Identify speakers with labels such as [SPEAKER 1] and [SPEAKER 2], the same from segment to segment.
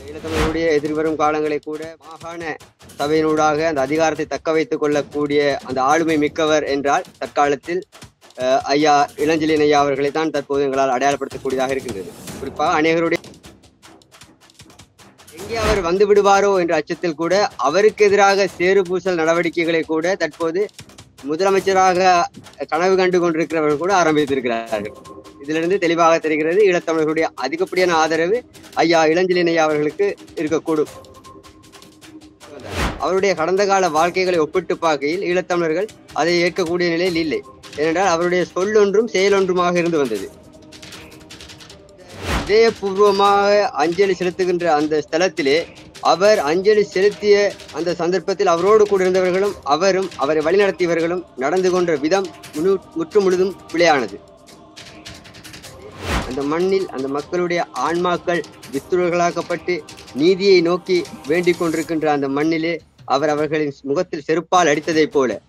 [SPEAKER 1] ஈழத்தமிழருடைய எதிர்வரும் காலங்களை கூட மாகாண சபையினூடாக அந்த அதிகாரத்தை தக்க வைத்துக் கொள்ளக்கூடிய அந்த ஆளுமை மிக்கவர் என்றால் தற்காலத்தில் ஐயா இளஞ்செழியன் ஐயா அவர்களை தான் தற்போது எங்களால் அடையாளப்படுத்தக்கூடியதாக இருக்கின்றது. குறிப்பாக அநேகருடைய எங்கே அவர் வந்து விடுவாரோ என்ற அச்சத்தில் கூட அவருக்கு எதிராக சேறு பூசல் நடவடிக்கைகளை கூட தற்போது முதலமைச்சராக கனவு கண்டு கொண்டிருக்கிறவர்கள் கூட ஆரம்பித்திருக்கிறார்கள். இதிலிருந்து தெளிவாக தெரிகிறது ஈழத்தமிழர்களுடைய அதிகப்படியான ஆதரவு ஐயா இளஞ்செழியன் ஐயா அவர்களுக்கு இருக்கக்கூடும். அவருடைய கடந்த கால வாழ்க்கைகளை ஒப்பிட்டு பார்க்கையில் ஈழத்தமிழர்கள் அதை ஏற்கக்கூடிய நிலையில் இல்லை. ஏனென்றால் அவருடைய சொல்லொன்றும் செயலொன்றுமாக இருந்து வந்தது. இதயபூர்வமாக அஞ்சலி செலுத்துகின்ற அந்த ஸ்தலத்திலே அவர் அஞ்சலி செலுத்திய அந்த சந்தர்ப்பத்தில் அவரோடு கூட இருந்தவர்களும் அவரும் அவரை வழிநடத்தியவர்களும் நடந்து கொண்ட விதம் முற்று முழுதும் பிழையானது. அந்த மண்ணில் அந்த மக்களுடைய ஆன்மாக்கள் வித்துழர்களாக்கப்பட்டு நீதியை நோக்கி வேண்டிக் கொண்டிருக்கின்ற அந்த மண்ணிலே அவர் அவர்களின் முகத்தில் செருப்பால் அடித்ததை போல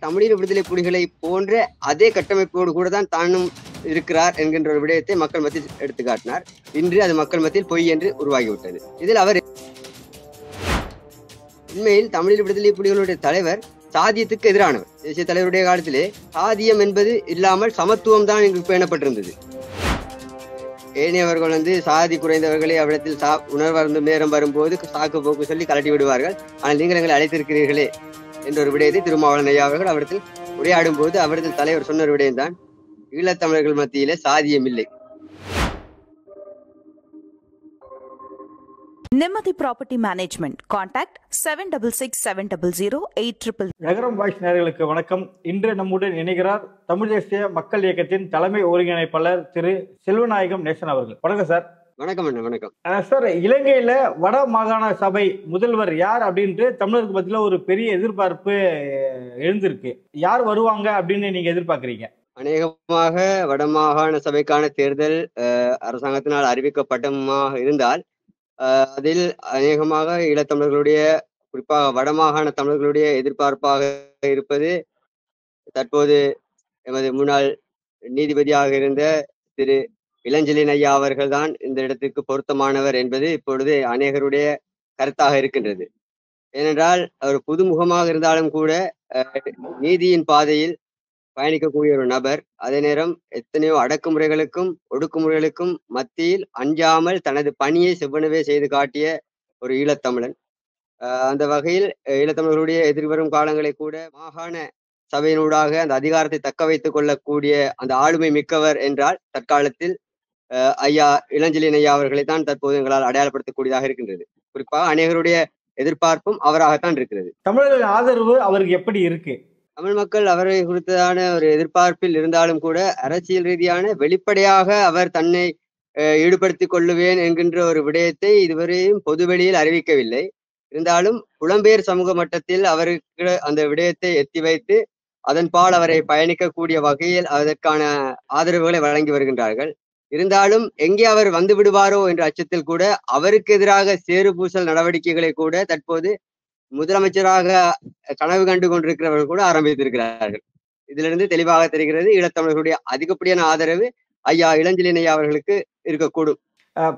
[SPEAKER 1] தமிழீழ விடுதலை புலிகளை போன்ற அதே கட்டமைப்போடு கூட தான் தானும் இருக்கிறார் என்கின்ற ஒரு விடயத்தை மக்கள் மத்தியில் எடுத்து காட்டினார். இன்று அது மக்கள் மத்தியில் பொய் என்று உருவாகிவிட்டது. இதில் அவர் உண்மையில் தமிழீழ விடுதலை புலிகளுடைய தலைவர் சாதியத்துக்கு எதிரானவர். தேசிய தலைவருடைய காலத்திலே சாதியம் என்பது இல்லாமல் சமத்துவம் தான் இங்கு பேணப்பட்டிருந்தது. ஏனையவர்கள் சாதி குறைந்தவர்களை அவ்விடத்தில் உணர்வருந்து நேரம் வரும்போது சாக்கு போக்கு சொல்லி கலட்டி விடுவார்கள். ஆனால் நீங்கள் எங்களை அழைத்திருக்கிறீர்களே என்ற ஒரு விடயத்தை திருமாவளவன் ஐயா அவர்கள் அவரிடத்தில் உரையாடும் போது அவரிடத்தில் தலைவர் சொன்ன ஒரு விடயம்தான், ஈழத்தமிழர்கள் மத்தியிலே சாதியம் இல்லை.
[SPEAKER 2] நிம்மதி ப்ராப்பர்ட்டி மேனேஜ்மெண்ட். கான்டாக்ட் 7667008800.
[SPEAKER 3] நகரம் வாய்ஸ் நேயர்களுக்கு வணக்கம். இன்று நம்முடன் இணைகிறார் தமிழ் தேசிய மக்கள் இயக்கத்தின் தலைமை ஒருங்கிணைப்பாளர் திரு செல்வநாயகம் நேசன் அவர்கள். வணக்கம் சார்.
[SPEAKER 1] வணக்கம் அண்ணா. வணக்கம்
[SPEAKER 3] சார். இலங்கையில வட மாகாண சபை முதல்வர் யார் அப்படின்ட்டு தமிழருக்கு மத்தியில ஒரு பெரிய எதிர்பார்ப்பு எழுந்திருக்கு. யார் வருவாங்க அப்படின்னு நீங்க எதிர்பார்க்கறீங்க?
[SPEAKER 1] அநேகமாக வடமாகாண சபைக்கான தேர்தல் அரசாங்கத்தினால் அறிவிக்கப்பட்டமாக இருந்தால் அதில் அநேகமாக ஈழத்தமிழர்களுடைய குறிப்பாக வடமாகாண தமிழர்களுடைய எதிர்பார்ப்பாக இருப்பது தற்போது எமது முன்னாள் நீதிபதியாக இருந்த திரு இளஞ்செழியன் ஐயா அவர்கள் தான் இந்த இடத்திற்கு பொருத்தமானவர் என்பது இப்பொழுது அநேகருடைய கருத்தாக இருக்கின்றது. ஏனென்றால் அவர் புதுமுகமாக இருந்தாலும் கூட நீதியின் பாதையில் பயணிக்கக்கூடிய ஒரு நபர். அதே நேரம் எத்தனையோ அடக்குமுறைகளுக்கும் ஒடுக்குமுறைகளுக்கும் மத்தியில் அஞ்சாமல் தனது பணியை செவ்வனவே செய்து காட்டிய ஒரு ஈழத்தமிழன். அந்த வகையில் ஈழத்தமிழர்களுடைய எதிர்வரும் காலங்களை கூட மாகாண சபையினூடாக அந்த அதிகாரத்தை தக்க வைத்துக் கொள்ளக்கூடிய அந்த ஆளுமை மிக்கவர் என்றால் தற்காலத்தில் ஐயா இளஞ்செழியன் ஐயா அவர்களை தான் தற்போது எங்களால் அடையாளப்படுத்தக்கூடியதாக இருக்கின்றது. குறிப்பாக அநேகருடைய எதிர்பார்ப்பும் அவராகத்தான் இருக்கிறது.
[SPEAKER 3] தமிழர்களின் ஆதரவு அவருக்கு எப்படி இருக்கு?
[SPEAKER 1] தமிழ் மக்கள் அவரை குறித்ததான ஒரு எதிர்பார்ப்பில் இருந்தாலும் கூட அரசியல் ரீதியான வெளிப்படையாக அவர் தன்னை ஈடுபடுத்திக் கொள்ளுவேன் என்கின்ற ஒரு விடயத்தை இதுவரையும் பொதுவெளியில் அறிவிக்கவில்லை. இருந்தாலும் புலம்பெயர் சமூக மட்டத்தில் அவருக்கு அந்த விடயத்தை எத்தி வைத்து அதன்பால் அவரை பயணிக்கக்கூடிய வகையில் அதற்கான ஆதரவுகளை வழங்கி வருகின்றார்கள். இருந்தாலும் எங்கே அவர் வந்து விடுவாரோ என்ற அச்சத்தில் கூட அவருக்கு எதிராக சேறு பூசல் நடவடிக்கைகளை கூட தற்போது முதலமைச்சராக கனவு கண்டு கொண்டிருக்கிறவர்கள் கூட ஆரம்பித்திருக்கிறார்கள். இதிலிருந்து தெளிவாக தெரிகிறது ஈழத்தமிழர்களுடைய அதிகப்படியான ஆதரவு ஐயா இளஞ்செழியன் ஐயா அவர்களுக்கு இருக்கக்கூடும்.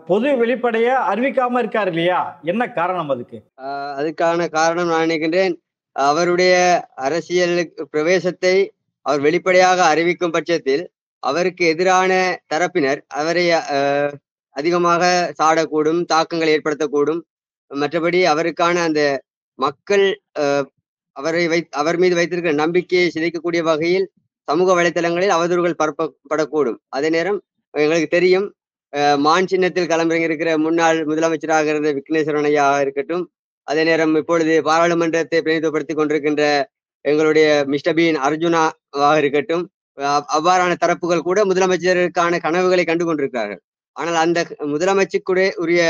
[SPEAKER 3] பொது வெளிப்படைய அறிவிக்காம இருக்காரு இல்லையா? என்ன காரணம் அதுக்கு?
[SPEAKER 1] அதுக்கான காரணம் நான் நினைக்கின்றேன், அவருடைய அரசியல் பிரவேசத்தை அவர் வெளிப்படையாக அறிவிக்கும் பட்சத்தில் அவருக்கு எதிரான தரப்பினர் அவரை அதிகமாக சாடக்கூடும், தாக்கங்கள் ஏற்படுத்தக்கூடும். மற்றபடி அவருக்கான அந்த மக்கள் அவர் மீது வைத்திருக்கிற நம்பிக்கையை சிதைக்கக்கூடிய வகையில் சமூக வலைத்தளங்களில் அவதூறுகள் பரப்பப்படக்கூடும். அதே நேரம் எங்களுக்கு தெரியும், மான் சின்னத்தில் களமிறங்கியிருக்கிற முன்னாள் முதலமைச்சராக இருந்த விக்னேஸ்வரன் ஐயா இருக்கட்டும், அதே நேரம் இப்பொழுது பாராளுமன்றத்தை பிரதிநிதித்துவப்படுத்திக் கொண்டிருக்கின்ற எங்களுடைய மிஸ்டர் பீன் அர்ஜுனாவாக இருக்கட்டும், அவ்வாறான தரப்புகள் கூட முதலமைச்சருக்கான கனவுகளை கண்டு கொண்டிருக்கிறார்கள். ஆனால் அந்த முதலமைச்சருக்கு உரிய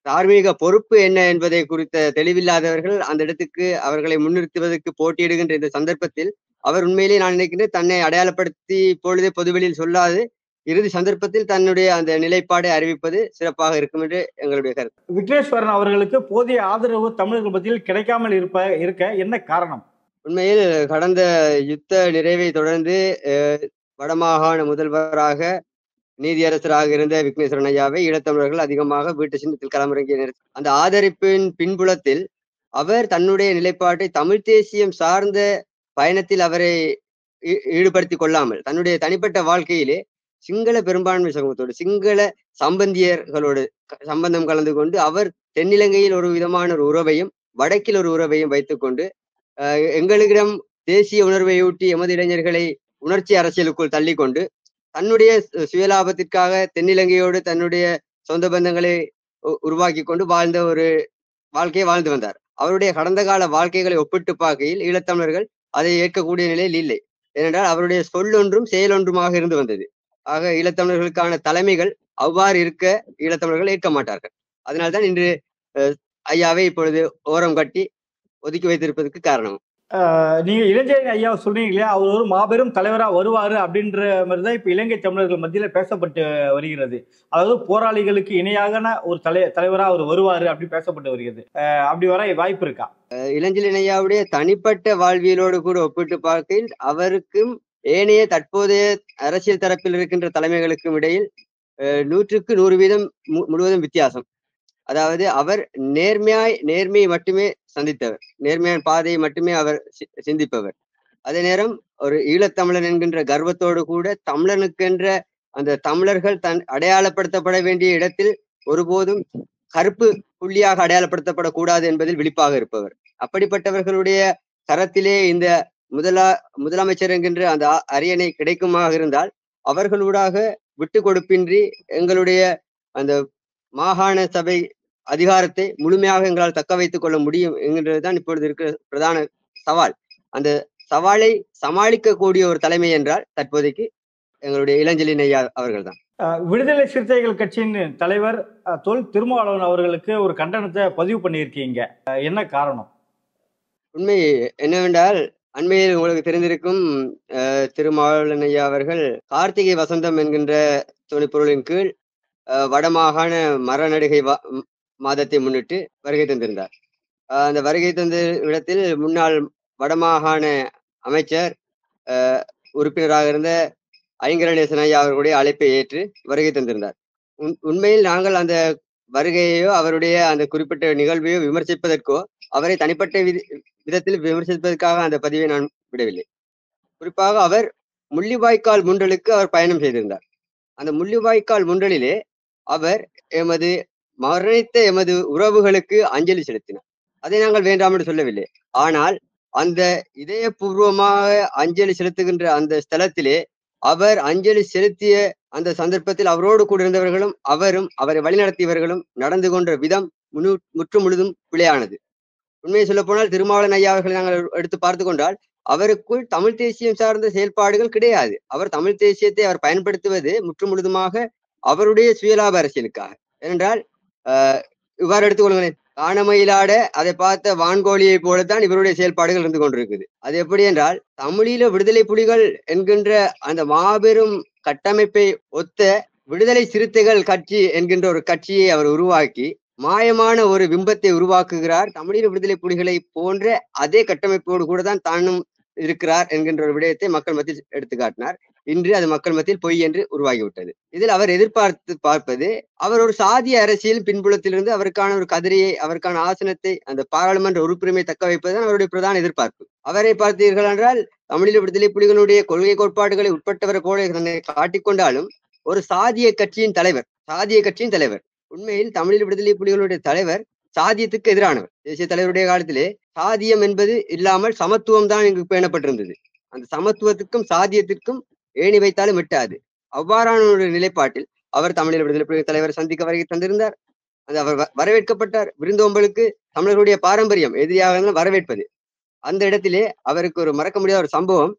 [SPEAKER 1] தார்மீக பொறுப்பு என்ன என்பதை குறித்த தெளிவில்லாதவர்கள் அந்த இடத்துக்கு அவர்களை முன்னிறுத்துவதற்கு போட்டியிடுகின்ற இந்த சந்தர்ப்பத்தில் அவர் உண்மையிலேயே நான் நினைக்கின்றேன் தன்னை அடையாளப்படுத்தி இப்பொழுதே பொதுவெளியில் சொல்லாது இறுதி சந்தர்ப்பத்தில் தன்னுடைய அந்த நிலைப்பாடை அறிவிப்பது சிறப்பாக இருக்கும் என்று எங்களுடைய கருத்து.
[SPEAKER 3] விக்னேஸ்வரன் அவர்களுக்கு போதிய ஆதரவு தமிழர்கள் மத்தியில் கிடைக்காமல் இருக்க என்ன காரணம்?
[SPEAKER 1] உண்மையில் கடந்த யுத்த நிறைவை தொடர்ந்து வடமாகாண முதல்வராக நீதியரசராக இருந்த விக்னேஸ்வரன் ஐயாவை ஈழத்தமிழர்கள் அதிகமாக வீட்டு சின்னத்தில் களமிறங்கிய நேரத்தில் அந்த ஆதரிப்பின் பின்புலத்தில் அவர் தன்னுடைய நிலைப்பாட்டை தமிழ் தேசியம் சார்ந்த பயணத்தில் அவரை ஈடுபடுத்திக் கொள்ளாமல் தன்னுடைய தனிப்பட்ட வாழ்க்கையிலே சிங்கள பெரும்பான்மை சமூகத்தோடு சிங்கள சம்பந்தியர்களோடு சம்பந்தம் கலந்து கொண்டு அவர் தென்னிலங்கையில் ஒரு விதமான ஒரு உறவையும் வடக்கில் ஒரு உறவையும் வைத்துக்கொண்டு எங்களிடம் தேசிய உணர்வையூட்டி எமது இளைஞர்களை உணர்ச்சி அரசியலுக்குள் தள்ளிக்கொண்டு தன்னுடைய சுயலாபத்திற்காக தென்னிலங்கையோடு தன்னுடைய சொந்த பந்தங்களை உருவாக்கி கொண்டு வாழ்ந்த ஒரு வாழ்க்கையை வாழ்ந்து வந்தார். அவருடைய கடந்த கால வாழ்க்கைகளை ஒப்பிட்டு பார்க்கையில் ஈழத்தமிழர்கள் அதை ஏற்கக்கூடிய நிலையில் இல்லை. ஏனென்றால் அவருடைய சொல்லொன்றும் செயலொன்றுமாக இருந்து வந்தது. ஆக ஈழத்தமிழர்களுக்கான தலைமைகள் அவ்வாறு இருக்க ஈழத்தமிழர்கள் ஏற்க மாட்டார்கள். அதனால்தான் இன்று ஐயாவை இப்பொழுது ஓரம் கட்டி ஒதுக்கி வைத்திருப்பதற்கு காரணம்.
[SPEAKER 3] நீங்க இளஞ்செழியன் ஐயா சொல்றீங்க இல்லையா, அவர் ஒரு மாபெரும் தலைவரா வருவாரு அப்படின்ற மாதிரிதான் இப்ப இலங்கை தமிழர்கள் மத்தியில பேசப்பட்டு வருகிறது. அதாவது போராளிகளுக்கு இணையான ஒரு தலைவரா அவர் வருவாரு அப்படின்னு பேசப்பட்டு வருகிறது. அப்படி வர வாய்ப்பு இருக்கா?
[SPEAKER 1] இளஞ்செழியன் ஐயாவுடைய தனிப்பட்ட வாழ்வியலோடு கூட ஒப்பிட்டு பார்க்கையில் அவருக்கும் ஏனைய தற்போதைய அரசியல் தரப்பில் இருக்கின்ற தலைமைகளுக்கும் இடையில் 100க்கு 100% முழுவதும் வித்தியாசம். அதாவது அவர் நேர்மையை மட்டுமே சந்தித்தவர், நேர்மையான பாதையை மட்டுமே அவர் சிந்திப்பவர். அதே நேரம் ஒரு ஈழத்தமிழன் என்கின்ற கர்வத்தோடு கூட தமிழனுக்கென்ற அந்த தமிழர்கள் அடையாளப்படுத்தப்பட வேண்டிய இடத்தில் ஒருபோதும் கருப்பு புள்ளியாக அடையாளப்படுத்தப்படக்கூடாது என்பதில் விழிப்பாக இருப்பவர். அப்படிப்பட்டவர்களுடைய கரத்திலே இந்த முதலமைச்சர் என்கின்ற அந்த அரியணை கிடைக்குமாக இருந்தால் அவர்களூடாக விட்டு கொடுப்பின்றி எங்களுடைய அந்த மாகாண சபை அதிகாரத்தை முழுமையாக எங்களால் தக்க வைத்துக் கொள்ள முடியும் என்கின்றதுதான் இப்பொழுது இருக்கிற பிரதான சவால். அந்த சவாலை சமாளிக்கக்கூடிய ஒரு தலைமை என்றால் தற்போதைக்கு எங்களுடைய இளஞ்செழியன் ஐயா அவர்கள் தான்.
[SPEAKER 3] விடுதலை சிறுத்தைகள் கட்சியின் தலைவர் தொல் திருமாவளவன் அவர்களுக்கு ஒரு கண்டனத்தை பதிவு பண்ணியிருக்கீங்க, என்ன காரணம்?
[SPEAKER 1] உண்மை என்னவென்றால் அண்மையில் உங்களுக்கு தெரிந்திருக்கும் திருமாவளவன் ஐயா அவர்கள் கார்த்திகை வசந்தம் என்கின்ற துணைப்பொருளின் கீழ் வடமாகாண மரநடுகை மாதத்தை முன்னிட்டு வருகை தந்திருந்தார். அந்த வருகை தந்த இடத்தில் முன்னாள் வடமாகாண அமைச்சர் உறுப்பினராக இருந்த ஐங்கரநேசன் ஐயா அவர்களுடைய அழைப்பை ஏற்று வருகை தந்திருந்தார். உண்மையில் நாங்கள் அந்த வருகையோ அவருடைய அந்த குறிப்பிட்ட நிகழ்வையோ விமர்சிப்பதற்கோ அவரை தனிப்பட்ட விதத்தில் விமர்சிப்பதற்காக அந்த பதிவை நான் விடவில்லை. குறிப்பாக அவர் முள்ளிவாய்க்கால் முன்றலுக்கு அவர் பயணம் செய்திருந்தார். அந்த முள்ளிவாய்க்கால் முன்றலிலே அவர் மரணித்த எமது உறவுகளுக்கு அஞ்சலி செலுத்தினார். அதை நாங்கள் வேண்டாம் என்று சொல்லவில்லை. ஆனால் அந்த இதயபூர்வமாக அஞ்சலி செலுத்துகின்ற அந்த ஸ்தலத்திலே அவர் அஞ்சலி செலுத்திய அந்த சந்தர்ப்பத்தில் அவரோடு கூட இருந்தவர்களும் அவரை வழிநடத்தியவர்களும் நடந்து கொண்ட விதம் முழுதும் பிழையானது. உண்மையை சொல்ல போனால் திருமாவளவன் ஐயா அவர்களை நாங்கள் எடுத்து பார்த்து கொண்டால் அவருக்குள் தமிழ் தேசியம் சார்ந்த செயல்பாடுகள் கிடையாது. அவர் தமிழ் தேசியத்தை அவர் பயன்படுத்துவது முழுதுமாக அவருடைய சுயலாப அரசியலுக்காக. ஏனென்றால் இவ்வாறு எடுத்துக்கொள்கிறேன், காணமயிலாட அதை பார்த்த வான்கோழியை போலத்தான் இவருடைய செயல்பாடுகள் இருந்து கொண்டிருக்குது. அது எப்படி என்றால் தமிழீழ விடுதலை புலிகள் என்கின்ற அந்த மாபெரும் கட்டமைப்பை ஒத்த விடுதலை சிறுத்தைகள் கட்சி என்கின்ற ஒரு கட்சியை அவர் உருவாக்கி மாயமான ஒரு பிம்பத்தை உருவாக்குகிறார். தமிழீழ விடுதலை புலிகளை போன்ற அதே கட்டமைப்போடு கூட தான் தானும் இருக்கிறார் என்கின்ற ஒரு விடயத்தை மக்கள் மத்தியில் எடுத்து காட்டினார். இன்று அது மக்கள் மத்தியில் பொய் என்று உருவாகிவிட்டது. இதில் அவர் பார்ப்பது அவர் ஒரு சாதிய அரசியல் பின்புலத்திலிருந்து அவருக்கான ஒரு கதிரையை, அவருக்கான ஆசனத்தை, அந்த பாராளுமன்ற உறுப்புரிமை தக்க வைப்பதுதான் அவருடைய பிரதான எதிர்பார்ப்பு. அவரை பார்த்தீர்கள் என்றால் தமிழீழ விடுதலை புலிகளுடைய கொள்கை கோட்பாடுகளை உட்பட்டவர் கூட தன்னை காட்டிக்கொண்டாலும் ஒரு சாதிய கட்சியின் தலைவர். உண்மையில் தமிழீழ விடுதலை புலிகளுடைய தலைவர் சாதியத்துக்கு எதிரானவர். தேசிய தலைவருடைய காலத்திலே சாதியம் என்பது இல்லாமல் சமத்துவம் தான் இங்கு பேணப்பட்டிருந்தது. அந்த சமத்துவத்துக்கும் சாதியத்திற்கும் ஏணி வைத்தாலும் விட்டாது. அவ்வாறான ஒரு நிலைப்பாட்டில் அவர் தமிழீழ விடுதலை புலிகள் தலைவர் சந்திக்க வருகை தந்திருந்தார். அது அவர் வரவேற்கப்பட்டார். விருந்தோம்பலுக்கு தமிழர்களுடைய பாரம்பரியம் எதிரியாக வரவேற்பது. அந்த இடத்திலே அவருக்கு ஒரு மறக்க முடியாத ஒரு சம்பவம்,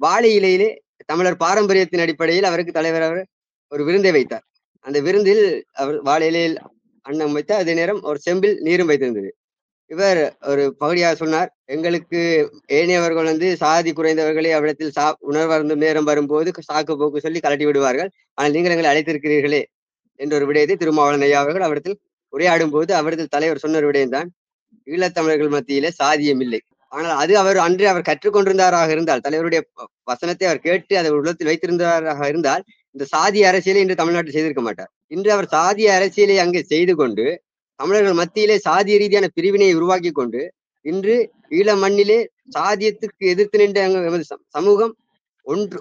[SPEAKER 1] வாழை இலையிலே தமிழர் பாரம்பரியத்தின் அடிப்படையில் அவருக்கு தலைவர் அவர் ஒரு விருந்தை வைத்தார். அந்த விருந்தில் அவர் வாழை இலையில் அன்னம் வைத்தார். அதே நேரம் ஒரு செம்பில் நீரும் வைத்திருந்தது. இவர் ஒரு பகுதியாக சொன்னார், எங்களுக்கு ஏனையவர்கள் சாதி குறைந்தவர்களை அவ்விடத்தில் உணர்வருந்தும் நேரம் வரும்போது சாக்கு போக்கு சொல்லி கலட்டி விடுவார்கள், ஆனால் நீங்கள் எங்களை அழைத்திருக்கிறீர்களே என்ற ஒரு விடயத்தை திருமாவளவன் ஐயா அவர்கள் அவரிடத்தில் உரையாடும் போது அவரிடத்தில் தலைவர் சொன்ன ஒரு விடயம்தான், ஈழத்தமிழர்கள் மத்தியிலே சாதியம் இல்லை. ஆனால் அது அவர் கற்றுக்கொண்டிருந்தாராக இருந்தால், தலைவருடைய வசனத்தை அவர் கேட்டு அதை உள்ளத்தில் வைத்திருந்தாராக இருந்தால் இந்த சாதி அரசியலை இன்று தமிழ்நாட்டில் செய்திருக்க மாட்டார். இன்று அவர் சாதிய அரசியலை அங்கே செய்து கொண்டு தமிழர்கள் மத்தியிலே சாதிய ரீதியான பிரிவினையை உருவாக்கி கொண்டு இன்று ஈழ மண்ணிலே சாதியத்துக்கு எதிர்த்து நின்ற எமது சமூகம்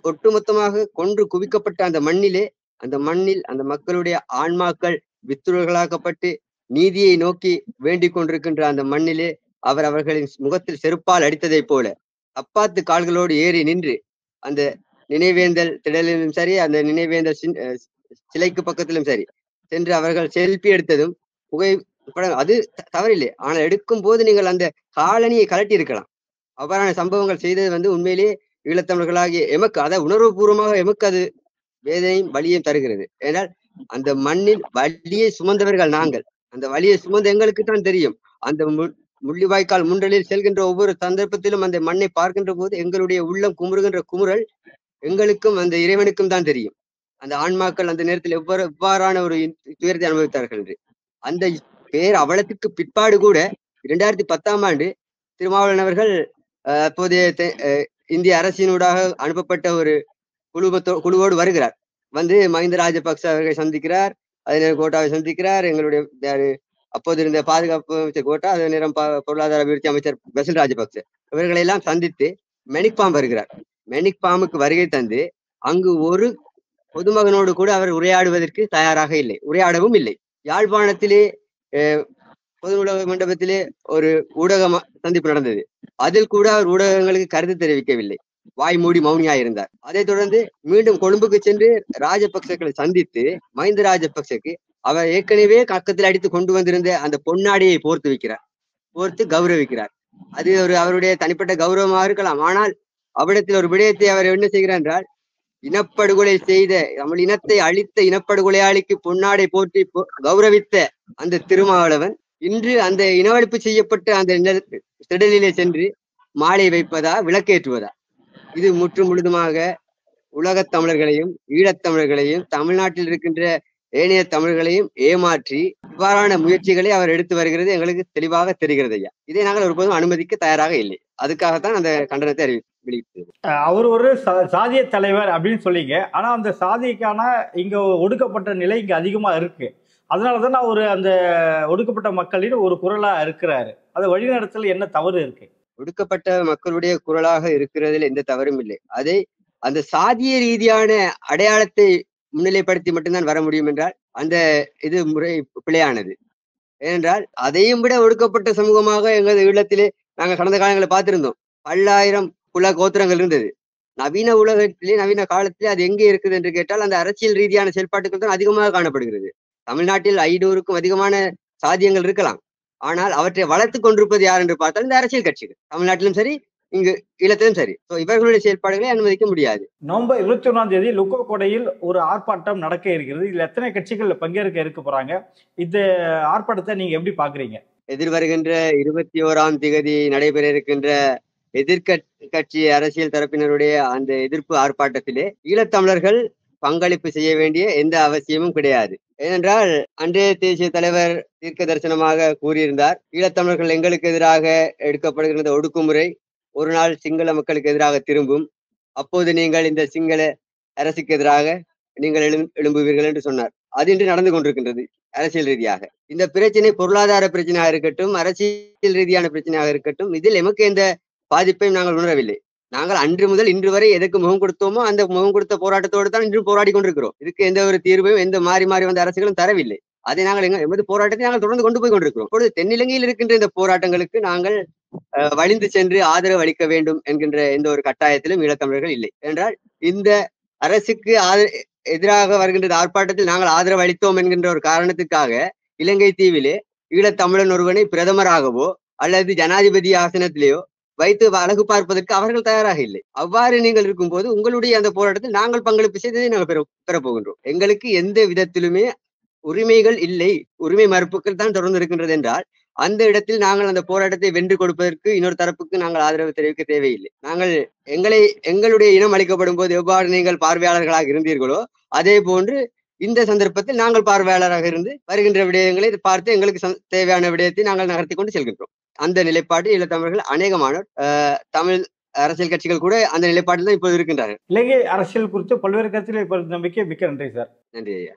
[SPEAKER 1] ஒட்டுமொத்தமாக கொன்று குவிக்கப்பட்ட அந்த மண்ணிலே அந்த மண்ணில் அந்த மக்களுடைய ஆன்மாக்கள் வித்துழர்களாக்கப்பட்டு நீதியை நோக்கி வேண்டிக் கொண்டிருக்கின்ற அந்த மண்ணிலே அவர்களின் முகத்தில் செருப்பால் அடித்ததை போல அப்பாத்து கால்களோடு ஏறி நின்று அந்த நினைவேந்தல் திடலிலும் சரி அந்த நினைவேந்தல் சிலைக்கு பக்கத்திலும் சரி சென்று அவர்கள் செல்ஃபி எடுத்ததும் புகைப்படம் அது தவறில்லை. ஆனால் எடுக்கும் போது நீங்கள் அந்த காலணியை கலட்டி இருக்கலாம். அவ்வாறான சம்பவங்கள் செய்தது உண்மையிலேயே ஈழத்தமிழர்களாகிய எமக்கு அதை உணர்வுபூர்வமாக எமக்கு அது வேதனையும் வலியையும் தருகிறது. ஏனால் அந்த மண்ணில் வலியை சுமந்தவர்கள் நாங்கள். அந்த வலியை சுமந்த எங்களுக்கு தான் தெரியும். அந்த முள்ளிவாய்க்கால் முன்றலில் செல்கின்ற ஒவ்வொரு சந்தர்ப்பத்திலும் அந்த மண்ணை பார்க்கின்ற போது எங்களுடைய உள்ளம் குமுறுகின்ற குமுறல் எங்களுக்கும் அந்த இறைவனுக்கும் தான் தெரியும். அந்த ஆன்மாக்கள் அந்த நேரத்தில் எவ்வாறான ஒரு துயரத்தை அனுபவித்தார்கள் என்று. அந்த பேர் அவலத்துக்கு பிற்பாடு கூட 2010ஆம் ஆண்டு திருமாவளவன் அவர்கள் அப்போதைய இந்திய அரசினூடாக அனுப்பப்பட்ட ஒரு குழுவோடு வருகிறார். மஹிந்த ராஜபக்ச அவர்களை சந்திக்கிறார், அதே நேரம் கோட்டாவை சந்திக்கிறார். எங்களுடைய அப்போது இருந்த பாதுகாப்பு அமைச்சர் கோட்டா, அதே நேரம் பொருளாதார அபிவிருத்தி அமைச்சர் பசில் ராஜபக்ச இவர்களை எல்லாம் சந்தித்து மெனிக்பாம் வருகிறார். மெனிக்பாமுக்கு வருகை தந்து அங்கு ஒரு பொதுமகனோடு கூட அவர் உரையாடுவதற்கு தயாராக இல்லை, உரையாடவும் இல்லை. யாழ்ப்பாணத்திலே பொது ஊடக மண்டபத்திலே ஒரு ஊடக சந்திப்பு நடந்தது. அதில் கூட அவர் ஊடகங்களுக்கு கருத்து தெரிவிக்கவில்லை, வாய் மூடி மௌனியா இருந்தார். அதைத் தொடர்ந்து மீண்டும் கொழும்புக்கு சென்று ராஜபக்சக்களை சந்தித்து மஹிந்த ராஜபக்சக்கு அவர் ஏற்கனவே கக்கத்தில் அடித்து கொண்டு வந்திருந்த அந்த பொன்னாடியை போர்த்து கௌரவிக்கிறார். அது அவருடைய தனிப்பட்ட கௌரவமாக இருக்கலாம். ஆனால் அவ்விடத்தில் ஒரு விடயத்தை அவர் என்ன செய்கிறார் என்றால், இனப்படுகொலை செய்த தமிழ் இனத்தை அழித்த இனப்படுகொலையாளிக்கு பொன்னாடை போற்றி கௌரவித்த அந்த திருமாவளவன் இன்று அந்த இனவழிப்பு செய்யப்பட்ட அந்த திடலிலே சென்று மாலை வைப்பதா விளக்கேற்றுவதா? இது முற்று முழுதுமாக உலகத் தமிழர்களையும் ஈழத்தமிழர்களையும் தமிழ்நாட்டில் இருக்கின்ற ஏனைய தமிழர்களையும் ஏமாற்றி இவ்வாறான முயற்சிகளை அவர் எடுத்து வருகிறது எங்களுக்கு தெளிவாக தெரிகிறது ஐயா. இதை நாங்கள் ஒருபோதும் அனுமதிக்க தயாராக இல்லை. அதுக்காகத்தான் அந்த கண்டனத்தை வெளியிட்டது.
[SPEAKER 3] அவர் ஒரு சாதிய தலைவர் அப்படின்னு சொல்லிங்க. ஆனா அந்த சாதிக்கான இங்க ஒடுக்கப்பட்ட நிலை இங்க அதிகமா இருக்கு. அதனாலதான் அவர் அந்த ஒடுக்கப்பட்ட மக்களின் ஒரு குரலா இருக்கிறாரு. அதை வழிநடத்தல் என்ன தவறு இருக்கு?
[SPEAKER 1] ஒடுக்கப்பட்ட மக்களுடைய குரலாக இருக்கிறதில் எந்த தவறும் இல்லை. அதை அந்த சாதிய ரீதியான அடையாளத்தை முன்னிலைப்படுத்தி மட்டும்தான் வர முடியும் என்றால் அந்த இது முறை பிழையானது. ஏனென்றால் அதையும் விட ஒடுக்கப்பட்ட சமூகமாக எங்களது ஈழத்திலே நாங்கள் கடந்த காலங்களை பார்த்திருந்தோம். 10,000 குல கோத்திரங்கள் இருந்தது. நவீன உலகத்திலே நவீன காலத்திலே அது எங்கே இருக்குது என்று கேட்டால் அந்த அரசியல் ரீதியான செயல்பாட்டுகள் தான் அதிகமாக காணப்படுகிறது. தமிழ்நாட்டில் 500க்கும் அதிகமான சாதியங்கள் இருக்கலாம். ஆனால் அவற்றை வளர்த்து கொண்டிருப்பது யார் என்று பார்த்தால் இந்த அரசியல் கட்சிகள், தமிழ்நாட்டிலும் சரி இங்கு ஈழத்திலும் சரி. இவர்களுடைய செயல்பாடுகளை அனுமதிக்க முடியாது.
[SPEAKER 3] நவம்பர் 21ஆம் லுக்கோ கோடையில் ஒரு ஆர்ப்பாட்டம் நடக்க இருக்கிறது. இதுல எத்தனை கட்சிகள் பங்கேற்க இருக்க போறாங்க? இந்த ஆர்ப்பாட்டத்தை நீங்க எப்படி பாக்குறீங்க?
[SPEAKER 1] எதிர்வருகின்ற 21ஆம் திகதி நடைபெற இருக்கின்ற எதிர்கட்சி அரசியல் தரப்பினருடைய அந்த எதிர்ப்பு ஆர்ப்பாட்டத்திலே ஈழத்தமிழர்கள் பங்களிப்பு செய்ய வேண்டிய எந்த அவசியமும் கிடையாது. ஏனென்றால் அன்றைய தேசிய தலைவர் தீர்க்க தரிசனமாக கூறியிருந்தார், ஈழத்தமிழர்கள் எங்களுக்கு எதிராக எடுக்கப்படுகின்ற ஒடுக்குமுறை ஒரு நாள் சிங்கள மக்களுக்கு எதிராக திரும்பும், அப்போது நீங்கள் இந்த சிங்கள அரசுக்கு எதிராக நீங்கள் எழும்புவீர்கள் என்று சொன்னார். அது இன்று நடந்து கொண்டிருக்கின்றது அரசியல் ரீதியாக. இந்த பிரச்சனை பொருளாதார பிரச்சனையாக இருக்கட்டும், அரசியல் ரீதியான பிரச்சனையாக இருக்கட்டும், இதில் எமக்கு எந்த பாதிப்பையும் நாங்கள் உணரவில்லை. நாங்கள் அன்று முதல் இன்று வரை எதற்கு முகம் கொடுத்தோமோ அந்த முகம் கொடுத்த போராட்டத்தோடு தான் இன்று போராடி கொண்டிருக்கிறோம். இதுக்கு எந்த ஒரு தீர்வையும் எந்த மாறி மாறி வந்த அரசுகளும் தரவில்லை. அதை நாங்கள் எமது போராட்டத்தை நாங்கள் தொடர்ந்து கொண்டு போய் கொண்டிருக்கிறோம். இப்பொழுது தென்னிலங்கையில் இருக்கின்ற இந்த போராட்டங்களுக்கு நாங்கள் வலிந்து சென்று ஆதரவு அளிக்க வேண்டும் என்கின்ற எந்த ஒரு கட்டாயத்திலும் ஈழத்தமிழர்கள் இல்லை. என்றால் இந்த அரசுக்கு எதிராக வருகின்ற ஆர்ப்பாட்டத்தில் நாங்கள் ஆதரவு அளித்தோம் என்கின்ற ஒரு காரணத்துக்காக இலங்கை தீவிலே ஈழத்தமிழன் ஒருவனை பிரதமராகவோ அல்லது ஜனாதிபதி ஆசனத்திலேயோ வைத்து அழகு பார்ப்பதற்கு அவர்கள் தயாராக இல்லை. அவ்வாறு நீங்கள் இருக்கும்போது உங்களுடைய அந்த போராட்டத்தில் நாங்கள் பங்களிப்பு செய்ததை நாங்கள் பெறப்போகின்றோம். எங்களுக்கு எந்த விதத்திலுமே உரிமைகள் இல்லை, உரிமை மறுப்புகள் தான் தொடர்ந்து இருக்கின்றது என்றால் அந்த இடத்தில் நாங்கள் அந்த போராட்டத்தை வென்று கொடுப்பதற்கு இன்னொரு தரப்புக்கு நாங்கள் ஆதரவு தெரிவிக்க தேவையில்லை. நாங்கள் எங்களுடைய இனம் அளிக்கப்படும் போது எவ்வாறு நீங்கள் பார்வையாளர்களாக இருந்தீர்களோ அதே போன்று இந்த சந்தர்ப்பத்தில் நாங்கள் பார்வையாளராக இருந்து வருகின்ற விடயங்களை பார்த்து எங்களுக்கு தேவையான விடயத்தை நாங்கள் நகர்த்தி கொண்டு செல்கின்றோம். அந்த நிலைப்பாடு ஈழத்தமிழர்கள் அநேகமானோர் தமிழ் அரசியல் கட்சிகள் கூட அந்த நிலைப்பாட்டில் தான் இப்போது இருக்கின்றார்கள்.
[SPEAKER 3] இலங்கை அரசியல் குறித்து பல்வேறு கருத்துக்களை பகிர்ந்த நம்பிக்கை மிக்க நன்றி சார்.
[SPEAKER 1] நன்றி ஐயா.